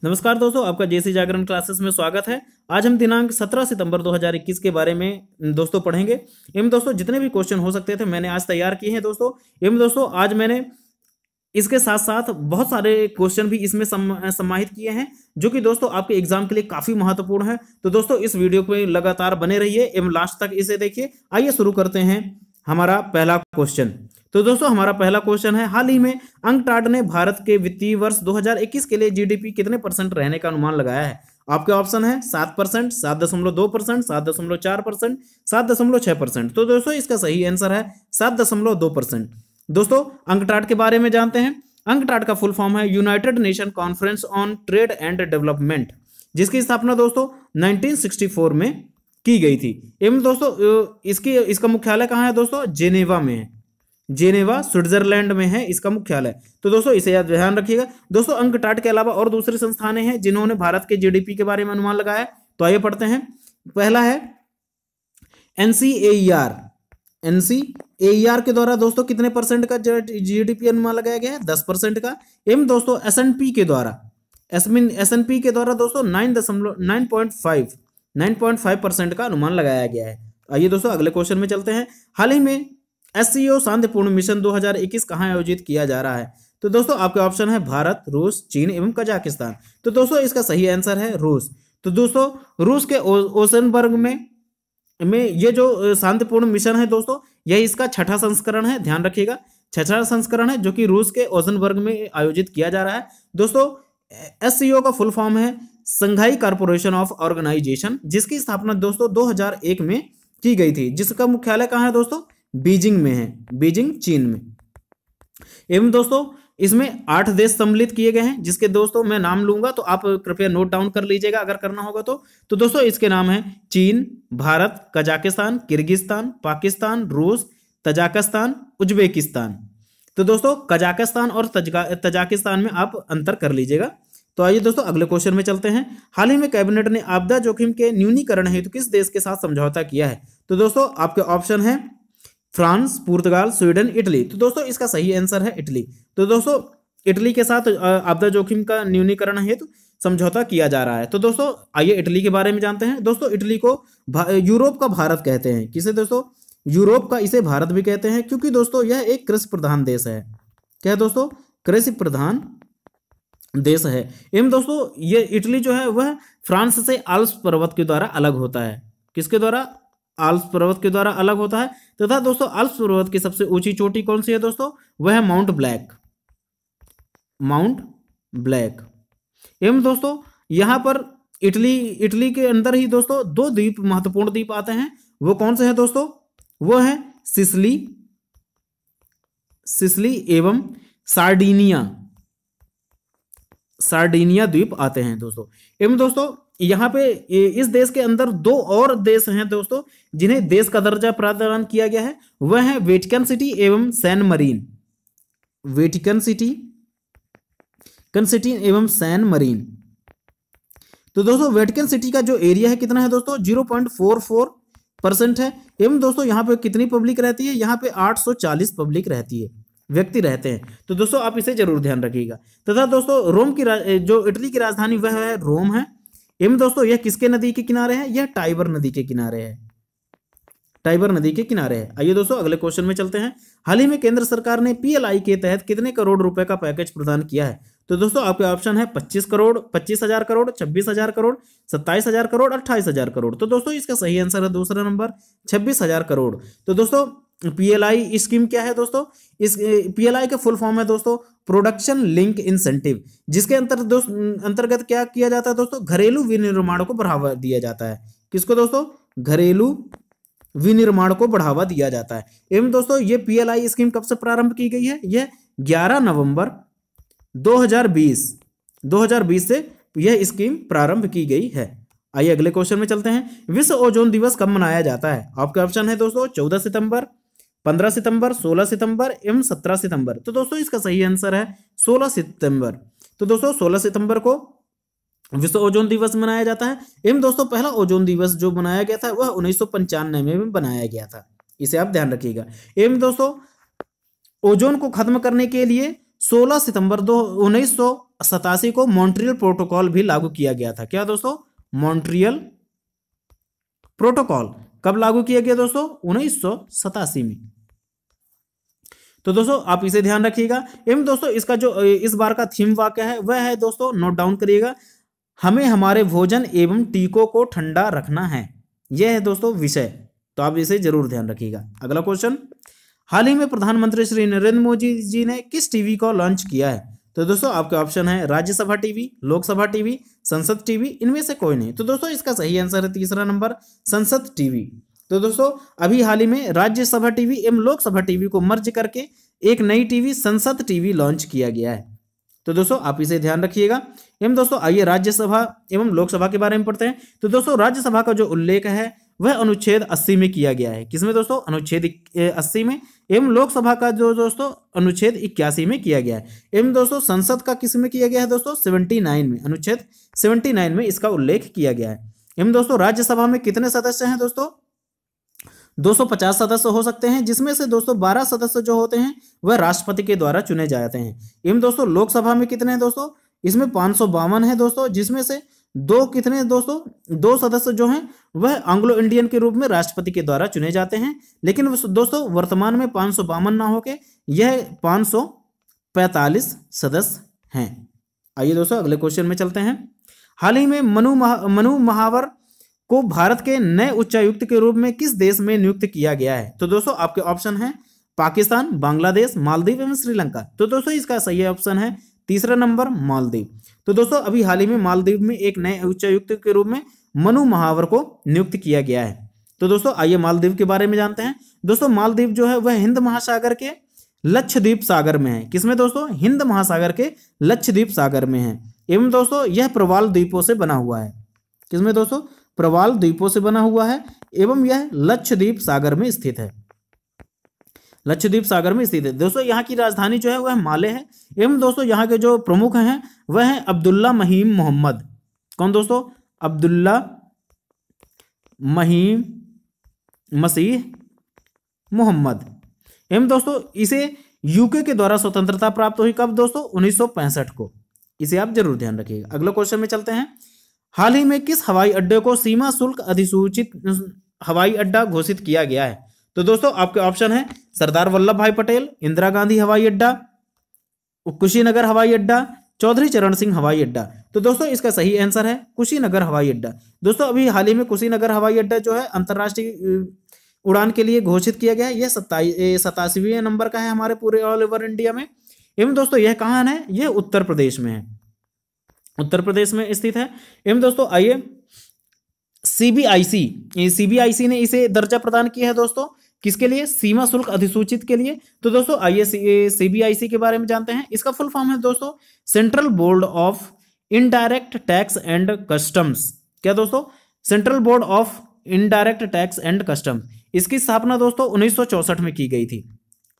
नमस्कार दोस्तों, आपका जेसी जागरण क्लासेस में स्वागत है। आज हम दिनांक 17 सितंबर 2021 के बारे में दोस्तों पढ़ेंगे। एवं दोस्तों जितने भी क्वेश्चन हो सकते थे मैंने आज तैयार किए हैं दोस्तों। एवं दोस्तों आज मैंने इसके साथ साथ बहुत सारे क्वेश्चन भी इसमें समाहित किए हैं जो कि दोस्तों आपके एग्जाम के लिए काफी महत्वपूर्ण है। तो दोस्तों इस वीडियो पे लगातार बने रहिए एवं लास्ट तक इसे देखिए। आइए शुरू करते हैं हमारा पहला क्वेश्चन। तो दोस्तों हमारा पहला क्वेश्चन है, हाल ही में अंकटाड ने भारत के वित्तीय वर्ष 2021 के लिए जीडीपी कितने परसेंट रहने का अनुमान लगाया है? आपके ऑप्शन है 7%, 7.2%, 7.4%, 7.6%। तो दोस्तों इसका सही आंसर है 7.2%। दोस्तों अंकटाड के बारे में जानते हैं। अंकटाड का फुल फॉर्म है United nation conference on trade and development, जिसकी स्थापना दोस्तों 1964 में की गई थी। एवं दोस्तों इसका मुख्यालय कहाँ है दोस्तों? जेनेवा में है। जेनेवा स्विट्जरलैंड में है इसका मुख्यालय। तो दोस्तों इसे याद ध्यान रखिएगा। दोस्तों अंकटाड के अलावा और दूसरी संस्थानें हैं जिन्होंने भारत के जीडीपी के बारे में अनुमान लगाया है। तो आइए पढ़ते हैं। पहला है एनसीएईआर। एनसीएईआर के द्वारा दोस्तों कितने परसेंट का जीडीपी अनुमान लगाया गया है? 10% का। एवं दोस्तों एसएनपी के द्वारा दोस्तों 9.5% का अनुमान लगाया गया है। आइए दोस्तों अगले क्वेश्चन में चलते हैं। हाल ही में एससीओ शांतिपूर्ण मिशन 2021 कहाँ आयोजित किया जा रहा है? तो दोस्तों आपके ऑप्शन है भारत, रूस, चीन एवं कजाकिस्तान। तो दोस्तों इसका सही आंसर है रूस। तो दोस्तों रूस के ओसेनबर्ग में ये जो शांतिपूर्ण मिशन है दोस्तों, यह इसका छठा संस्करण है। ध्यान रखिएगा, छठा संस्करण है जो कि रूस के ओसेनबर्ग में आयोजित किया जा रहा है। दोस्तों एससीओ का फुल फॉर्म है संघाई कॉर्पोरेशन ऑफ ऑर्गेनाइजेशन, जिसकी स्थापना दोस्तों 2001 में की गई थी, जिसका मुख्यालय कहाँ है दोस्तों? बीजिंग में है, बीजिंग चीन में। एवं दोस्तों इसमें 8 देश सम्मिलित किए गए हैं, जिसके दोस्तों मैं नाम लूंगा तो आप कृपया नोट डाउन कर लीजिएगा अगर करना होगा तो दोस्तों इसके नाम है चीन, भारत, कजाकिस्तान, किर्गिस्तान, पाकिस्तान, रूस, तजाकिस्तान, उज्बेकिस्तान। तो दोस्तों कजाकिस्तान और तजाकिस्तान में आप अंतर कर लीजिएगा। तो आइए दोस्तों अगले क्वेश्चन में चलते हैं। हाल ही में कैबिनेट ने आपदा जोखिम के न्यूनीकरण हेतु किस देश के साथ समझौता किया है? तो दोस्तों आपके ऑप्शन है फ्रांस, पुर्तगाल, स्वीडन, इटली। तो दोस्तों इसका सही आंसर है इटली। तो दोस्तों इटली के साथ आपदा जोखिम का न्यूनीकरण हेतु समझौता किया जा रहा है। तो दोस्तों आइए इटली के बारे में जानते हैं। दोस्तों इटली को यूरोप का भारत कहते हैं। किसे दोस्तों? यूरोप का इसे भारत भी कहते हैं, क्योंकि दोस्तों यह एक कृषि प्रधान देश है। क्या है दोस्तों? कृषि प्रधान देश है। एवं दोस्तों ये इटली जो है वह फ्रांस से आल्प्स पर्वत के द्वारा अलग होता है। किसके द्वारा? आल्प्स पर्वत के द्वारा अलग होता है। तथा दोस्तों आल्प्स पर्वत की सबसे ऊंची चोटी कौन सी है दोस्तों? वह है माउंट ब्लैक। Mount black. एवं दोस्तों यहां पर इटली के अंदर ही दोस्तों 2 द्वीप, महत्वपूर्ण द्वीप आते हैं। वो कौन से हैं दोस्तों? वो है सिसिली एवं सार्डिनिया द्वीप आते हैं दोस्तों। एवं दोस्तों यहाँ पे इस देश के अंदर 2 और देश हैं दोस्तों जिन्हें देश का दर्जा प्रदान किया गया है। वह है वेटिकन सिटी एवं सैन मरीन। वेटिकन सिटी एवं सैन मरीन। तो दोस्तों वेटिकन सिटी का जो एरिया है कितना है दोस्तों? 0.44% है। एवं दोस्तों यहाँ पे कितनी पब्लिक रहती है? यहाँ पे 840 पब्लिक रहती है, व्यक्ति रहते हैं। तो दोस्तों आप इसे जरूर ध्यान रखिएगा। तथा दोस्तों रोम की जो इटली की राजधानी वह है रोम है। एवं दोस्तों यह किसके नदी के किनारे है? यह टाइबर नदी के किनारे है। टाइबर नदी के किनारे है। आइए दोस्तों अगले क्वेश्चन में चलते हैं। हाल ही में केंद्र सरकार ने पीएलआई के तहत कितने करोड़ रुपए का पैकेज प्रदान किया है? तो दोस्तों आपके ऑप्शन है 25 करोड़, 25,000 करोड़, 26,000 करोड़, 27,000 करोड़, 28,000 करोड़। तो दोस्तों इसका सही आंसर है दूसरा नंबर 26,000 करोड़। तो दोस्तों पीएलआई स्कीम क्या है दोस्तों? इस पीएलआई का फुल फॉर्म है दोस्तों प्रोडक्शन लिंक इंसेंटिव, जिसके अंतर्गत क्या किया जाता है दोस्तों? घरेलू विनिर्माण को बढ़ावा दिया जाता है। किसको दोस्तों? घरेलू विनिर्माण को बढ़ावा दिया जाता है। एवं दोस्तों ये पीएलआई स्कीम कब से प्रारंभ की गई है? यह 11 नवंबर 2020 से यह स्कीम प्रारंभ की गई है। आइए अगले क्वेश्चन में चलते हैं। विश्व ओजोन दिवस कब मनाया जाता है? आपके ऑप्शन है दोस्तों 14 सितंबर, 15 सितंबर, 16 सितंबर एवं 17 सितंबर। तो दोस्तों इसका सही आंसर है 16 सितंबर। तो दोस्तों 16 सितंबर को विश्व ओजोन दिवस मनाया जाता है। एवं दोस्तों पहला ओजोन दिवस जो मनाया गया था वह 1995 में बनाया गया था। इसे आप ध्यान रखिएगा। एवं दोस्तों ओजोन को खत्म करने के लिए 16 सितंबर 1987 को मॉन्ट्रियल प्रोटोकॉल भी लागू किया गया था। क्या दोस्तों? मॉन्ट्रियल प्रोटोकॉल कब लागू किया गया दोस्तों? 1987 में। तो दोस्तों आप इसे ध्यान रखिएगा। एवं दोस्तों इसका जो इस बार का थीम वाक्य है वह है दोस्तों, नोट डाउन करिएगा, हमें हमारे भोजन एवं टीकों को ठंडा रखना है। यह है दोस्तों विषय, तो आप इसे जरूर ध्यान रखिएगा। अगला क्वेश्चन, हाल ही में प्रधानमंत्री श्री नरेंद्र मोदी जी ने किस टीवी को लॉन्च किया है? तो दोस्तों आपके ऑप्शन है राज्यसभा टीवी, लोकसभा टीवी, संसद टीवी, इनमें से कोई नहीं। तो दोस्तों इसका सही आंसर है तीसरा नंबर, संसद टीवी। तो दोस्तों अभी हाल ही में राज्यसभा टीवी एवं लोकसभा टीवी को मर्ज करके एक नई टीवी संसद टीवी लॉन्च किया गया है। तो दोस्तों आप इसे ध्यान रखिएगा। एवं दोस्तों आइए राज्यसभा एवं लोकसभा के बारे में पढ़ते हैं। तो दोस्तों राज्यसभा का जो उल्लेख है वह अनुच्छेद 80 में किया गया है। किसमें दोस्तों? अनुच्छेद 80 में। एवं लोकसभा का जो दोस्तों अनुच्छेद 81 में किया गया है। एवं दोस्तों संसद का किस में किया गया है दोस्तों? 79 में, अनुच्छेद 79 में इसका उल्लेख किया गया है। एवं दोस्तों राज्यसभा में कितने सदस्य हैं दोस्तों? 250 सदस्य हो सकते हैं, जिसमें से दोस्तों 12 सदस्य जो होते हैं वह राष्ट्रपति के द्वारा चुने जाते हैं। एवं दोस्तों लोकसभा में कितने हैं दोस्तों? इसमें 552 है दोस्तों, जिसमें से दो कितने दोस्तों? 2 सदस्य जो हैं वह एंग्लो इंडियन के रूप में राष्ट्रपति के द्वारा चुने जाते हैं। लेकिन दोस्तों वर्तमान में 552 ना होके यह 545 सदस्य हैं। आइए दोस्तों अगले क्वेश्चन में चलते हैं। हाल ही में मनु महावर को भारत के नए उच्चायुक्त के रूप में किस देश में नियुक्त किया गया है? तो दोस्तों आपके ऑप्शन है पाकिस्तान, बांग्लादेश, मालदीव एवं श्रीलंका। तो दोस्तों इसका सही ऑप्शन है तीसरा नंबर, मालदीव। तो दोस्तों अभी हाल ही में मालदीव में एक नए उच्चायुक्त के रूप में मनु महावर को नियुक्त किया गया है। तो दोस्तों आइए मालदीव के बारे में जानते हैं। दोस्तों मालदीव जो है वह हिंद महासागर के लक्षद्वीप सागर में है। किसमें दोस्तों? हिंद महासागर के लक्षद्वीप सागर में है। एवं दोस्तों यह प्रवाल द्वीपों से बना हुआ है। किसमें दोस्तों? प्रवाल द्वीपों से बना हुआ है। एवं यह लक्षद्वीप सागर में स्थित है। लक्षद्वीप सागर में स्थित है। दोस्तों यहाँ की राजधानी जो है वह माले है। एवं दोस्तों यहाँ के जो प्रमुख हैं वह है अब्दुल्ला महीम मोहम्मद। कौन दोस्तों? अब्दुल्ला महीम मसीह मोहम्मद। एवं दोस्तों इसे यूके के द्वारा स्वतंत्रता प्राप्त हुई कब दोस्तों? 1965 को। इसे आप जरूर ध्यान रखिएगा। अगले क्वेश्चन में चलते हैं। हाल ही में किस हवाई अड्डे को सीमा शुल्क अधिसूचित हवाई अड्डा घोषित किया गया है? तो दोस्तों आपके ऑप्शन है सरदार वल्लभ भाई पटेल, इंदिरा गांधी हवाई अड्डा, कुशीनगर हवाई अड्डा, चौधरी चरण सिंह हवाई अड्डा। तो दोस्तों इसका सही आंसर है कुशीनगर हवाई अड्डा। दोस्तों अभी हाल ही में कुशीनगर हवाई अड्डा जो है अंतर्राष्ट्रीय उड़ान के लिए घोषित किया गया है। यह 87वें नंबर का है हमारे पूरे ऑल ओवर इंडिया में। एवं दोस्तों यह कहाँ है? यह उत्तर प्रदेश में है, उत्तर प्रदेश में स्थित है। एवं दोस्तों आइए सीबीआईसी ने इसे दर्जा प्रदान किया है दोस्तों, किसके लिए? सीमा शुल्क अधिसूचित के लिए। तो दोस्तों आइए सीबीआईसी के बारे में जानते हैं। इसका फुल फॉर्म है दोस्तों central board of indirect tax and customs. क्या दोस्तों? Central board of indirect tax and customs. इसकी स्थापना दोस्तों 1964 में की गई थी।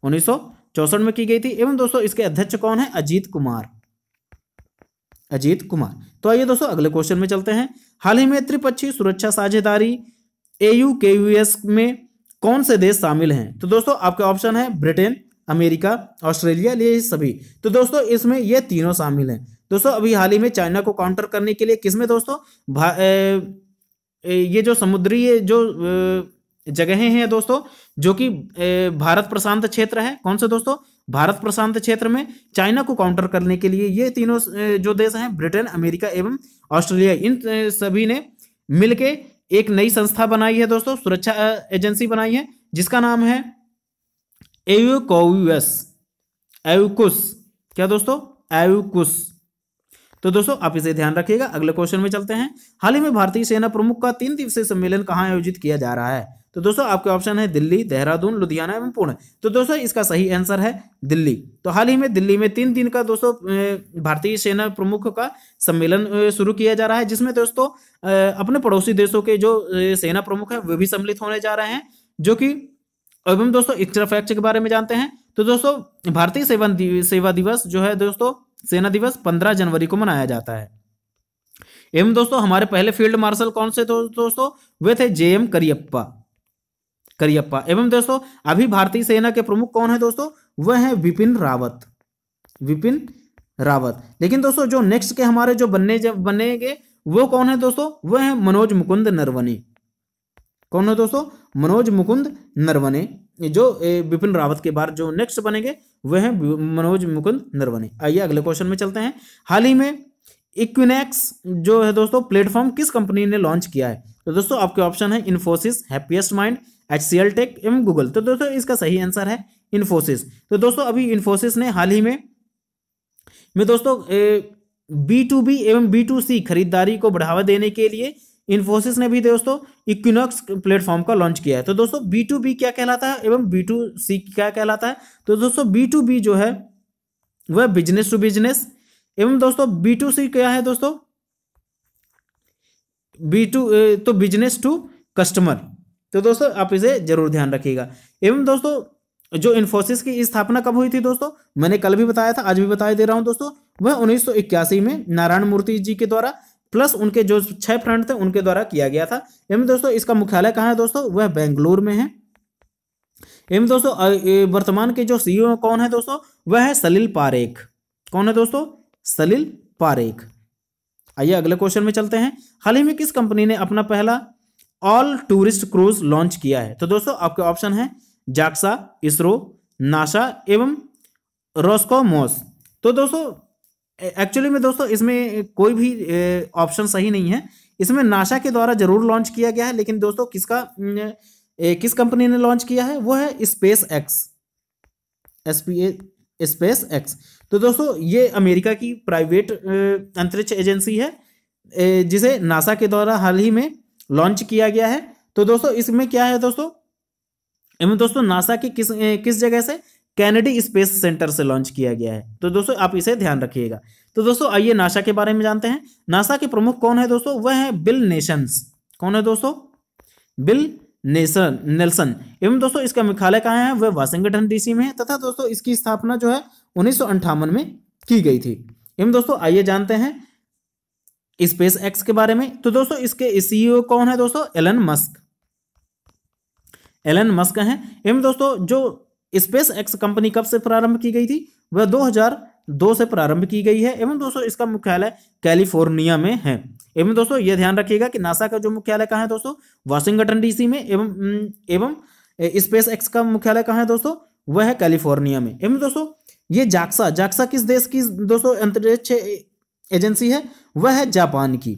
1964 में की गई थी। एवं दोस्तों इसके अध्यक्ष कौन है? अजीत कुमार। अजीत कुमार। तो आइए दोस्तों अगले क्वेश्चन में चलते हैं। हाल ही में त्रिपक्षीय सुरक्षा साझेदारी AUKUS में कौन से देश शामिल हैं? तो दोस्तों आपके ऑप्शन है ब्रिटेन, अमेरिका, ऑस्ट्रेलिया, ये सभी। तो दोस्तों इसमें ये तीनों शामिल हैं। दोस्तों अभी हाल ही में चाइना को काउंटर करने के लिए किसमें दोस्तों ये जो समुद्री जो जगहें हैं दोस्तों जो कि भारत प्रशांत क्षेत्र है, कौन से दोस्तों? भारत प्रशांत क्षेत्र में चाइना को काउंटर करने के लिए ये तीनों जो देश हैं ब्रिटेन, अमेरिका एवं ऑस्ट्रेलिया, इन सभी ने मिलके एक नई संस्था बनाई है दोस्तों, सुरक्षा एजेंसी बनाई है, जिसका नाम है AUKUS। क्या दोस्तों? AUKUS। तो दोस्तों आप इसे ध्यान रखिएगा। अगले क्वेश्चन में चलते हैं। हाल ही में भारतीय सेना प्रमुख का 3 दिवसीय सम्मेलन कहाँ आयोजित किया जा रहा है? तो दोस्तों आपके ऑप्शन है दिल्ली, देहरादून, लुधियाना एवं पुणे। तो दोस्तों इसका सही आंसर है दिल्ली। तो हाल ही में दिल्ली में 3 दिन का दोस्तों भारतीय सेना प्रमुख का सम्मेलन शुरू किया जा रहा है, जिसमें दोस्तों अपने पड़ोसी देशों के जो सेना प्रमुख है वे भी सम्मिलित होने जा रहे हैं, जो कि एवं दोस्तों एक्स्ट्रा फैक्ट के बारे में जानते हैं। तो दोस्तों भारतीय सेवा दिवस जो है दोस्तों, सेना दिवस 15 जनवरी को मनाया जाता है। एवं दोस्तों हमारे पहले फील्ड मार्शल कौन से दोस्तों? वे थे JM करियप्पा। एवं दोस्तों अभी भारतीय सेना के प्रमुख कौन है दोस्तों? वह है बिपिन रावत। विपिन रावत। लेकिन दोस्तों जो नेक्स्ट के हमारे जो बनेंगे वो कौन है दोस्तों, वो है मनोज मुकुंद नरवणे। कौन है दोस्तों, मनोज मुकुंद नरवणे। जो विपिन रावत के बाद जो नेक्स्ट बनेंगे वह है मनोज मुकुंद नरवणे। आइए अगले क्वेश्चन में चलते हैं। हाल ही में इक्विनेक्स जो है दोस्तों प्लेटफॉर्म किस कंपनी ने लॉन्च किया है? तो दोस्तों आपके ऑप्शन है Infosys, Happiest Mind, HCL Tech एवं गूगल। तो दोस्तों इसका सही आंसर है इन्फोसिस। तो दोस्तों अभी इन्फोसिस ने हाल ही में दोस्तों B2B एवं B2C खरीदारी को बढ़ावा देने के लिए इन्फोसिस ने भी दोस्तों इक्विनॉक्स प्लेटफॉर्म का लॉन्च किया है। तो दोस्तों B2B क्या कहलाता है एवं B2C क्या कहलाता है? तो दोस्तों B2B जो है वह बिजनेस टू बिजनेस एवं दोस्तों B2C क्या है दोस्तों, तो बिजनेस टू कस्टमर। तो दोस्तों आप इसे जरूर ध्यान रखिएगा। एवं दोस्तों जो इन्फोसिस की स्थापना कब हुई थी दोस्तों, मैंने कल भी बताया था, आज भी बता दे रहा हूं दोस्तों, वह 1981 में नारायण मूर्ति जी के द्वारा प्लस उनके जो 6 फ्रेंड थे उनके द्वारा किया गया था। एवं दोस्तों इसका मुख्यालय कहाँ है दोस्तों, वह बेंगलुरु में है। एवं दोस्तों वर्तमान के जो CEO कौन है दोस्तों, वह है सलिल पारेख। कौन है दोस्तों, सलिल पारेख। आइए अगले क्वेश्चन में चलते हैं। हाल ही में किस कंपनी ने अपना पहला ऑल टूरिस्ट क्रूज लॉन्च किया है? तो दोस्तों आपके ऑप्शन है जाक्सा, इसरो, नासा एवं रोस्कोमोस। तो दोस्तों एक्चुअली में दोस्तों इसमें कोई भी ऑप्शन सही नहीं है। इसमें नासा के द्वारा जरूर लॉन्च किया गया है, लेकिन दोस्तों किस कंपनी ने लॉन्च किया है, वो है स्पेस एक्स, स्पेस एक्स। तो दोस्तों ये अमेरिका की प्राइवेट अंतरिक्ष एजेंसी है जिसे नासा के द्वारा हाल ही में लॉन्च किया गया है। तो दोस्तों इसमें क्या है दोस्तों, इनमें दोस्तों नासा के किस जगह से, कैनेडी स्पेस सेंटर से लॉन्च किया गया है। तो दोस्तों आप इसे ध्यान रखिएगा। तो दोस्तों आइए नासा के बारे में जानते हैं। नासा के प्रमुख कौन है दोस्तों, वह है बिल नेशंस। कौन है दोस्तों, बिल नेल्सन। एवं दोस्तों इसका मुख्यालय कहाँ है, वह वाशिंगटन DC में है तथा दोस्तों इसकी स्थापना जो है 1958 में की गई थी। एवं दोस्तों आइए जानते हैं स्पेस एक्स के बारे में। तो दोस्तों इसके CEO कौन है दोस्तों, एलन मस्क। एलन मस्क हैं। एवं दोस्तों जो स्पेस एक्स कंपनी कब से प्रारंभ की गई थी, वह 2002 से प्रारंभ की गई है। एवं दोस्तों इसका मुख्यालय कैलिफोर्निया में है। एवं दोस्तों यह ध्यान रखिएगा कि नासा का जो मुख्यालय कहाँ है दोस्तों, वाशिंगटन DC में। एवं स्पेस एक्स का मुख्यालय कहाँ है दोस्तों, वह है कैलिफोर्निया में। एवं दोस्तों ये जाक्सा किस देश की दोस्तों अंतरिक्ष एजेंसी है, वह है जापान की।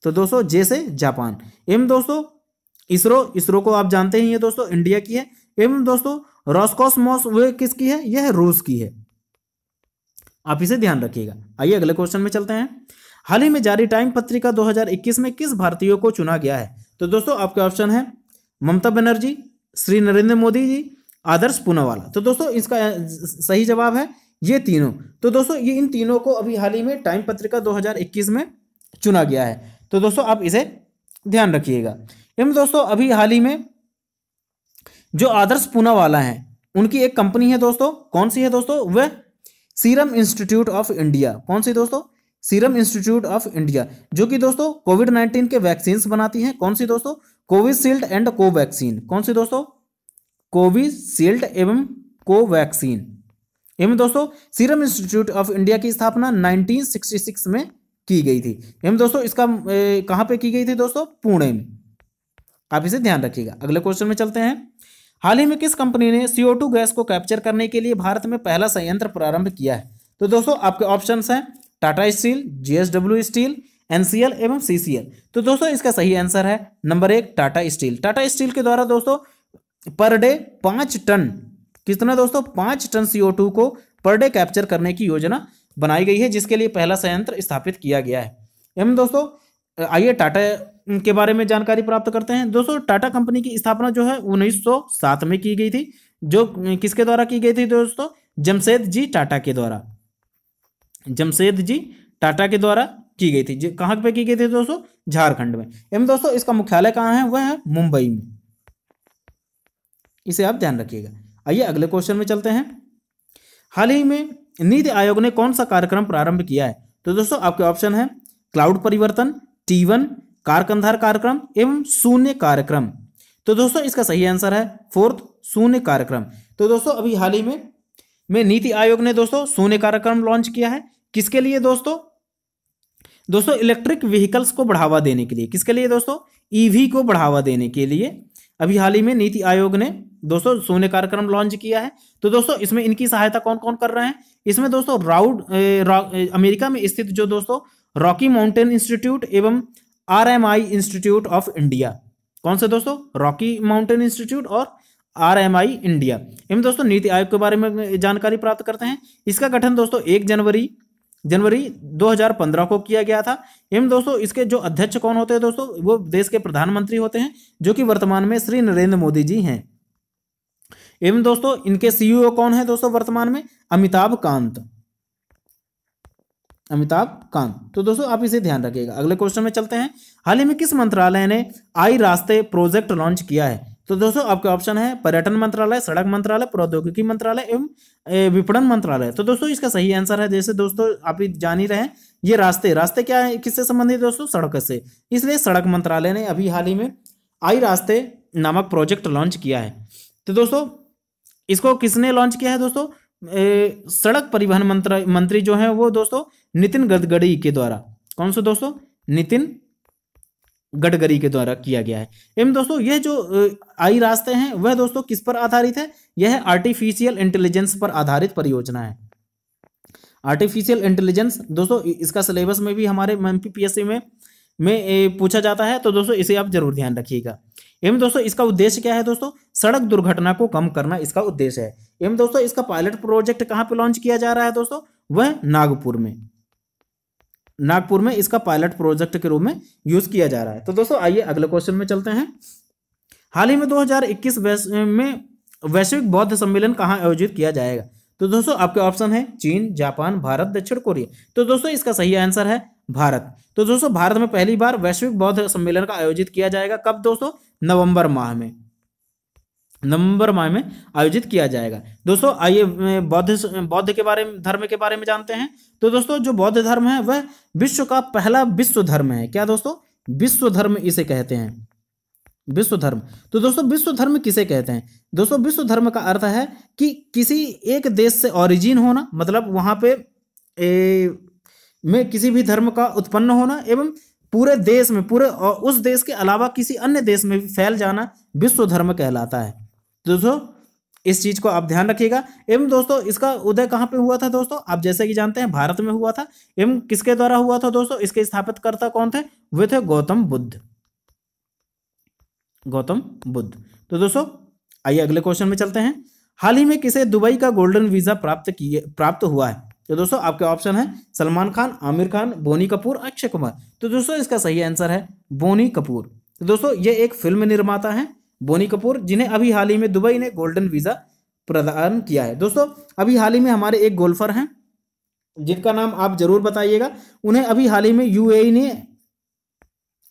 तो दोस्तों जैसे जापान। एवं दोस्तों इसरो को आप जानते ही हैं दोस्तों, इंडिया की है। एवं दोस्तों रोस्कोसमोस वह किसकी है, यह रूस की है। आप इसे ध्यान रखिएगा। आइए अगले क्वेश्चन में चलते हैं। हाल ही में जारी टाइम पत्रिका 2021 में किस भारतीय को चुना गया है? तो दोस्तों आपके ऑप्शन है ममता बनर्जी, श्री नरेंद्र मोदी जी, आदर्श पूनावाला। तो दोस्तों इसका सही जवाब है ये तीनों। तो दोस्तों ये इन तीनों को अभी हाल ही में टाइम पत्रिका 2021 में चुना गया है। तो दोस्तों आप इसे ध्यान रखिएगा। एवं दोस्तों अभी हाल ही में जो आदर्श पूनावाला है उनकी एक कंपनी है दोस्तों, कौन सी है दोस्तों, वह सीरम इंस्टीट्यूट ऑफ इंडिया। कौन सी दोस्तों, सीरम इंस्टीट्यूट ऑफ इंडिया, जो कि दोस्तों कोविड-19 के वैक्सीन्स बनाती हैं। कौन सी दोस्तों, कोविशील्ड एंड कोवैक्सीन। कौन सी दोस्तों, कोविशील्ड एवं कोवैक्सीन। एवं दोस्तों सीरम इंस्टीट्यूट ऑफ इंडिया की स्थापना 1966 में की गई थी। एवं दोस्तों इसका कहाँ पे की गई थी दोस्तों, पुणे में। आप इसे ध्यान रखिएगा। अगले क्वेश्चन में चलते हैं। हाल ही में किस कंपनी ने CO2 गैस को कैप्चर करने के लिए भारत में पहला संयंत्र प्रारंभ किया है? तो दोस्तों आपके ऑप्शंस हैं Tata steel, JSW steel, NCL एवं CCL। तो दोस्तों इसका सही आंसर है number 1 Tata steel. Tata steel के द्वारा दोस्तों पर डे 5 टन, कितना दोस्तों, 5 टन CO2 को पर डे कैप्चर करने की योजना बनाई गई है, जिसके लिए पहला संयंत्र स्थापित किया गया है। एवं दोस्तों आइए टाटा के बारे में जानकारी प्राप्त करते हैं। दोस्तों टाटा कंपनी की स्थापना जो है 1907 में की गई थी, जो किसके द्वारा की गई थी दोस्तों, जमशेद जी टाटा के द्वारा। जमशेद जी टाटा के द्वारा की गई थी। कहाँ पे की गई थी दोस्तों, झारखंड में। एवं दोस्तों इसका मुख्यालय कहाँ है, वह है मुंबई में। इसे आप ध्यान रखिएगा। आइए अगले क्वेश्चन में चलते हैं। हाल ही में नीति आयोग ने कौन सा कार्यक्रम प्रारंभ किया है? तो दोस्तों आपके ऑप्शन है क्लाउड परिवर्तन, T1, कारकंधार कार्यक्रम एवं शून्य कार्यक्रम। तो दोस्तों इसका सही आंसर है 4th शून्य कार्यक्रम। तो दोस्तों अभी हाल ही में में नीति आयोग ने दोस्तों शून्य कार्यक्रम लॉन्च किया है। किसके लिए दोस्तों? दोस्तों इलेक्ट्रिक व्हीकल्स को बढ़ावा देने के लिए। किसके लिए दोस्तों? ईवी को बढ़ावा देने के लिए अभी हाल ही में नीति आयोग ने दोस्तों शून्य कार्यक्रम लॉन्च किया है। तो दोस्तों इसमें इनकी सहायता कौन कौन कर रहे हैं? इसमें दोस्तों अमेरिका में स्थित जो दोस्तों रॉकी माउंटेन इंस्टीट्यूट एवं RMI इंस्टीट्यूट ऑफ इंडिया। कौन से दोस्तों? रॉकी माउंटेन इंस्टीट्यूट और RMI इंडिया। एवं दोस्तों नीति आयोग के बारे में जानकारी प्राप्त करते हैं। इसका गठन दोस्तों 1 जनवरी 2015 को किया गया था। एवं दोस्तों इसके जो अध्यक्ष कौन होते हैं दोस्तों? वो देश के प्रधानमंत्री होते हैं, जो कि वर्तमान में श्री नरेंद्र मोदी जी हैं। एवं दोस्तों इनके CEO कौन है दोस्तों वर्तमान में? अमिताभ कांत। तो दोस्तों आप इसे ध्यान रखिएगा। अगले क्वेश्चन में चलते हैं। हाल ही में किस मंत्रालय ने आई रास्ते प्रोजेक्ट लॉन्च किया है? तो दोस्तों आपके ऑप्शन है पर्यटन मंत्रालय, सड़क मंत्रालय, प्रौद्योगिकी मंत्रालय एवं विपणन मंत्रालय। तो दोस्तों इसका सही आंसर है, जैसे दोस्तों आप जान ही रहे हैं, ये रास्ते क्या है, किससे संबंधित दोस्तों? सड़क से। इसलिए सड़क मंत्रालय ने अभी हाल ही में आई रास्ते नामक प्रोजेक्ट लॉन्च किया है। तो दोस्तों इसको किसने लॉन्च किया है दोस्तों? सड़क परिवहन मंत्री जो है वो दोस्तों नितिन गडकरी के द्वारा। कौन से दोस्तों? नितिन गडकरी के द्वारा किया गया है। एवं दोस्तों यह जो आई रास्ते हैं वह दोस्तों किस पर आधारित है? यह आर्टिफिशियल इंटेलिजेंस पर आधारित परियोजना है। आर्टिफिशियल इंटेलिजेंस दोस्तों इसका सिलेबस में भी हमारे MPPSC में पूछा जाता है, तो दोस्तों इसे आप जरूर ध्यान रखिएगा। एवं दोस्तों इसका उद्देश्य क्या है दोस्तों? सड़क दुर्घटना को कम करना इसका उद्देश्य है। एवं दोस्तों इसका पायलट प्रोजेक्ट कहाँ पे लॉन्च किया जा रहा है दोस्तों? वह नागपुर में इसका पायलट प्रोजेक्ट के रूप में यूज किया जा रहा है। तो दोस्तों आइए अगले क्वेश्चन में चलते हैं। हाल ही में 2021 में वैश्विक बौद्ध सम्मेलन कहाँ आयोजित किया जाएगा? तो दोस्तों आपके ऑप्शन है चीन, जापान, भारत, दक्षिण कोरिया। तो दोस्तों इसका सही आंसर है भारत। तो दोस्तों भारत में पहली बार वैश्विक बौद्ध सम्मेलन का आयोजित किया जाएगा। कब दोस्तों? नवंबर माह में आयोजित किया जाएगा। दोस्तों आइए बौद्ध के बारे में, धर्म के बारे में जानते हैं। तो दोस्तों जो बौद्ध धर्म है वह विश्व का पहला विश्व धर्म है। क्या दोस्तों? विश्व धर्म इसे कहते हैं, विश्व धर्म। तो दोस्तों विश्व धर्म किसे कहते हैं? दोस्तों विश्व धर्म का अर्थ है कि किसी एक देश से ओरिजिन होना, मतलब वहां पे में किसी भी धर्म का उत्पन्न होना एवं पूरे देश में, पूरे उस देश के अलावा किसी अन्य देश में भी फैल जाना विश्व धर्म कहलाता है। दोस्तों इस चीज को आप ध्यान रखिएगा। एवं दोस्तों इसका उदय कहाँ पे हुआ था दोस्तों? आप जैसे कि जानते हैं भारत में हुआ था। एवं किसके द्वारा हुआ था दोस्तों? इसके स्थापितकर्ता कौन थे? वे थे गौतम बुद्ध। तो दोस्तों आइए अगले क्वेश्चन में चलते हैं। हाल ही में किसे दुबई का गोल्डन वीजा प्राप्त हुआ है? तो दोस्तों आपके ऑप्शन है सलमान खान, आमिर खान, बोनी कपूर, अक्षय कुमार। तो दोस्तों इसका सही आंसर है बोनी कपूर। तो दोस्तों ये एक फिल्म निर्माता है बोनी कपूर, जिन्हें अभी हाल ही में दुबई ने गोल्डन वीजा प्रदान किया है। दोस्तों अभी हाल ही में हमारे एक गोल्फर हैं जिनका नाम आप जरूर बताइएगा, उन्हें अभी हाल ही में UAE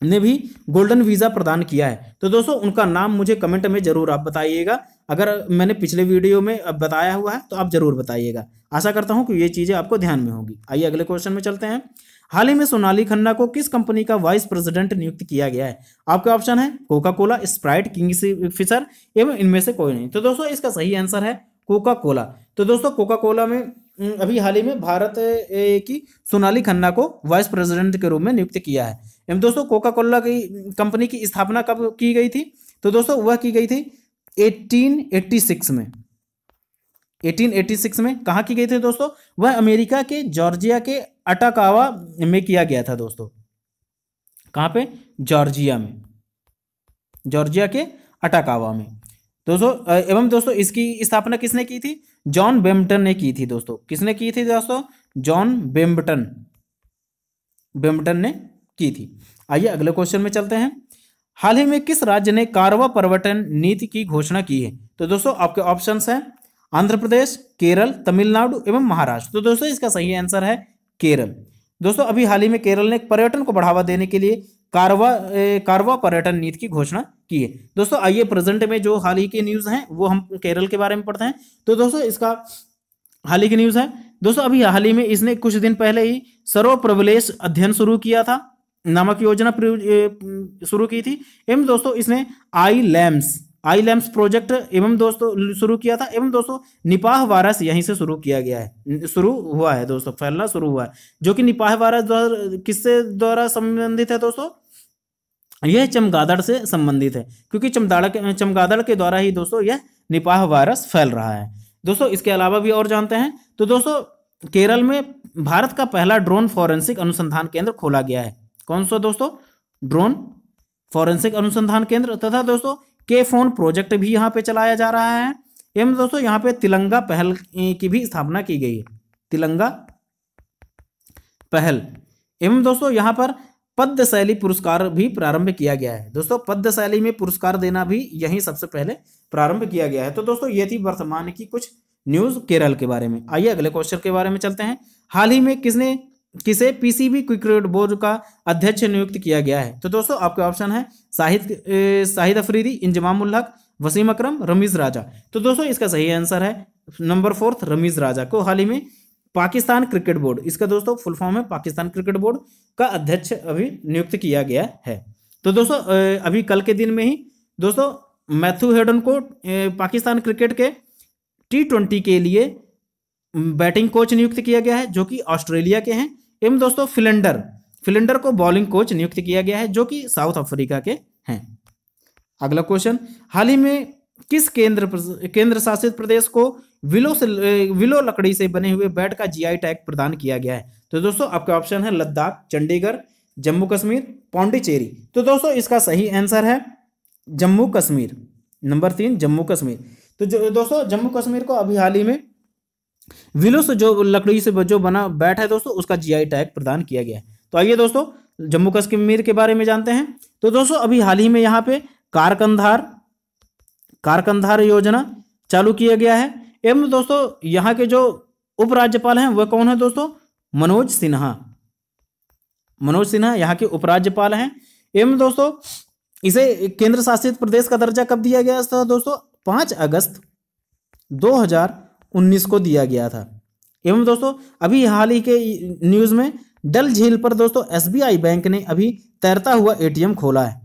ने भी गोल्डन वीजा प्रदान किया है। तो दोस्तों उनका नाम मुझे कमेंट में जरूर आप बताइएगा। अगर मैंने पिछले वीडियो में बताया हुआ है तो आप जरूर बताइएगा। आशा करता हूं कि ये चीजें आपको ध्यान में होंगी। आइए अगले क्वेश्चन में चलते हैं। हाल ही में सोनाली खन्ना को किस कंपनी का वाइस प्रेसिडेंट नियुक्त किया गया है? आपके ऑप्शन है कोका कोला, स्प्राइट, किंगफिशर एवं इनमें से कोई नहीं। तो दोस्तों इसका सही आंसर है कोका कोला। तो दोस्तों कोका कोला में अभी हाल ही में भारत की सोनाली खन्ना को वाइस प्रेसिडेंट के रूप में नियुक्त किया है। एवं दोस्तों कोका कोला की कंपनी की स्थापना कब की गई थी? तो दोस्तों वह की गई थी 1886 में। 1886 में कहाँ की गई थी दोस्तों? वह अमेरिका के जॉर्जिया के अटाकावा में किया गया था दोस्तों। कहाँ पे? जॉर्जिया में, जॉर्जिया के अटाकावा में दोस्तों। एवं दोस्तों इसकी स्थापना किसने की थी? जॉन बेम्पटन ने की थी दोस्तों। किसने की थी दोस्तों? जॉन बेम्पटन ने की थी। आइए अगले क्वेश्चन में चलते हैं। हाल ही में किस राज्य ने कारवा पर्यटन नीति की घोषणा की है? तो दोस्तों आपके ऑप्शंस हैं आंध्र प्रदेश, केरल, तमिलनाडु एवं महाराष्ट्र। तो दोस्तों इसका सही आंसर है केरल। दोस्तों अभी हाल ही में केरल ने पर्यटन को बढ़ावा देने के लिए कारवा पर्यटन नीति की घोषणा की है। दोस्तों आइए प्रेजेंट में जो हाल ही की न्यूज हैं वो हम केरल के बारे में पढ़ते हैं। तो दोस्तों इसका हाल ही की न्यूज है दोस्तों, अभी हाल ही में इसने कुछ दिन पहले ही सर्वप्रबलेश अध्ययन शुरू किया था नामक योजना शुरू की थी। एवं दोस्तों इसने आई लैम्स आईलैम्स प्रोजेक्ट एवं दोस्तों शुरू किया था, एवं दोस्तों निपाह वायरस यहीं से शुरू किया गया है, शुरू हुआ है दोस्तों, फैलना शुरू हुआ है। जो कि निपाह वायरस किससे द्वारा संबंधित है दोस्तों, यह चमगादड़ से संबंधित है, क्योंकि चमगादड़ के द्वारा ही दोस्तों यह निपाह वायरस फैल रहा है। दोस्तों इसके अलावा भी और जानते हैं तो दोस्तों केरल में भारत का पहला ड्रोन फॉरेंसिक अनुसंधान केंद्र खोला गया है। कौन सा दोस्तों, ड्रोन फॉरेंसिक अनुसंधान केंद्र। तथा दोस्तों के फोन प्रोजेक्ट भी यहाँ पे चलाया जा रहा है, एवं दोस्तों यहाँ पे तिलंगा पहल की भी स्थापना की गई है, तिलंगा पहल। एवं दोस्तों यहाँ पर पद्म शैली पुरस्कार भी प्रारंभ किया गया है। दोस्तों पद्म शैली में पुरस्कार देना भी यहीं सबसे पहले प्रारंभ किया गया है। तो दोस्तों ये थी वर्तमान की कुछ न्यूज केरल के बारे में। आइए अगले क्वेश्चन के बारे में चलते हैं। हाल ही में किसे पीसीबी क्रिकेट बोर्ड का अध्यक्ष नियुक्त किया गया है। तो दोस्तों आपके ऑप्शन है शाहिद अफरीदी, इंजमाम उल हक, वसीम अकरम, रमीज राजा। तो दोस्तों इसका सही आंसर है नंबर 4 रमीज राजा को हाल ही में पाकिस्तान क्रिकेट बोर्ड, इसका दोस्तों फुल फॉर्म है पाकिस्तान क्रिकेट बोर्ड का अध्यक्ष अभी नियुक्त किया गया है। तो दोस्तों अभी कल के दिन में ही दोस्तों मैथ्यू हेडन को पाकिस्तान क्रिकेट के T20 के लिए बैटिंग कोच नियुक्त किया गया है, जो कि ऑस्ट्रेलिया के हैं। एवं दोस्तों फिलेंडर को बॉलिंग कोच नियुक्त किया गया है, जो कि साउथ अफ्रीका के हैं। अगला क्वेश्चन, हाल ही में किस केंद्र शासित प्रदेश को विलो लकड़ी से बने हुए बैट का जीआई टैग प्रदान किया गया है। तो दोस्तों आपके ऑप्शन है लद्दाख, चंडीगढ़, जम्मू कश्मीर, पौंडीचेरी। तो दोस्तों इसका सही आंसर है जम्मू कश्मीर, नंबर 3 जम्मू कश्मीर। तो दोस्तों जम्मू कश्मीर को अभी हाल ही में विलो से जो लकड़ी से जो बना बैट है दोस्तों, उसका जीआई टैग प्रदान किया गया है। तो आइए दोस्तों जम्मू कश्मीर के बारे में जानते हैं। तो दोस्तों अभी हाल ही में यहाँ पे कारकंधार योजना चालू किया गया है। एवं दोस्तों यहाँ के जो उपराज्यपाल हैं वह कौन है दोस्तों, मनोज सिन्हा यहाँ के उपराज्यपाल हैं। एवं दोस्तों इसे केंद्र शासित प्रदेश का दर्जा कब दिया गया था दोस्तों, 5 अगस्त 2019 को दिया गया था। एवं दोस्तों अभी हाल ही के न्यूज में डल झील पर दोस्तों एसबीआई बैंक ने अभी तैरता हुआ एटीएम खोला है।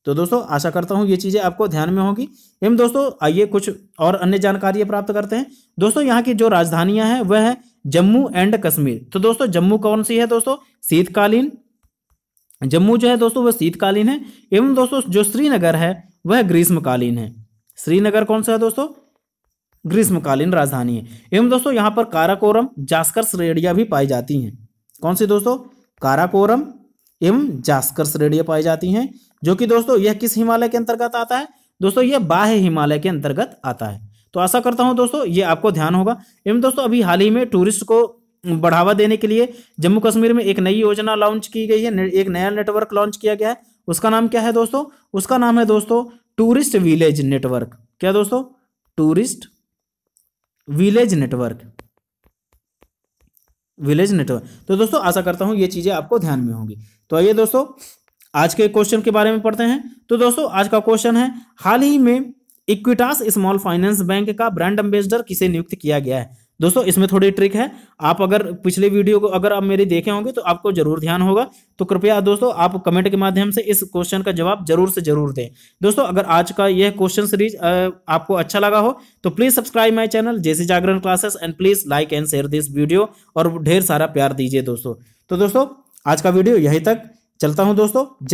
तो दोस्तों आशा करता हूं ये चीजें आपको ध्यान में होगी। एवं दोस्तों आइए कुछ और अन्य जानकारी प्राप्त करते हैं। दोस्तों यहाँ की जो राजधानियां हैं वह है जम्मू एंड कश्मीर। तो दोस्तों जम्मू कौन सी है दोस्तों, शीतकालीन, जम्मू जो है दोस्तों वह शीतकालीन है। एवं दोस्तों जो श्रीनगर है वह ग्रीष्मकालीन है। श्रीनगर कौन सा है दोस्तों, ग्रीष्मकालीन राजधानी है। एवं दोस्तों यहाँ पर काराकोरम, जास्कर श्रेणियां भी पाई जाती हैं। कौन सी दोस्तों, काराकोरम एवं जास्कर श्रेणियां पाई जाती हैं, जो कि दोस्तों यह किस हिमालय के अंतर्गत आता है दोस्तों, यह बाह्य हिमालय के अंतर्गत आता है। तो आशा करता हूं दोस्तों ये आपको ध्यान होगा। एवं दोस्तों अभी हाल ही में टूरिस्ट को बढ़ावा देने के लिए जम्मू कश्मीर में एक नई योजना लॉन्च की गई है, एक नया नेटवर्क लॉन्च किया गया है। उसका नाम क्या है दोस्तों, उसका नाम है दोस्तों टूरिस्ट विलेज नेटवर्क। क्या दोस्तों, टूरिस्ट विलेज नेटवर्क। तो दोस्तों आशा करता हूं ये चीजें आपको ध्यान में होंगी। तो आइए दोस्तों आज के क्वेश्चन के बारे में पढ़ते हैं। तो दोस्तों आज का क्वेश्चन है, हाल ही में इक्विटास स्मॉल फाइनेंस बैंक का ब्रांड एम्बेसडर किसे नियुक्त किया गया है। दोस्तों इसमें थोड़ी ट्रिक है, आप अगर पिछले वीडियो को अगर आप मेरी देखे होंगे तो आपको जरूर ध्यान होगा। तो कृपया दोस्तों आप कमेंट के माध्यम से इस क्वेश्चन का जवाब जरूर से जरूर दें। दोस्तों अगर आज का यह क्वेश्चन सीरीज आपको अच्छा लगा हो तो please subscribe my channel JC Jagran classes and please like and share this video, और ढेर सारा प्यार दीजिए दोस्तों। तो दोस्तों आज का वीडियो यहीं तक, चलता हूं दोस्तों।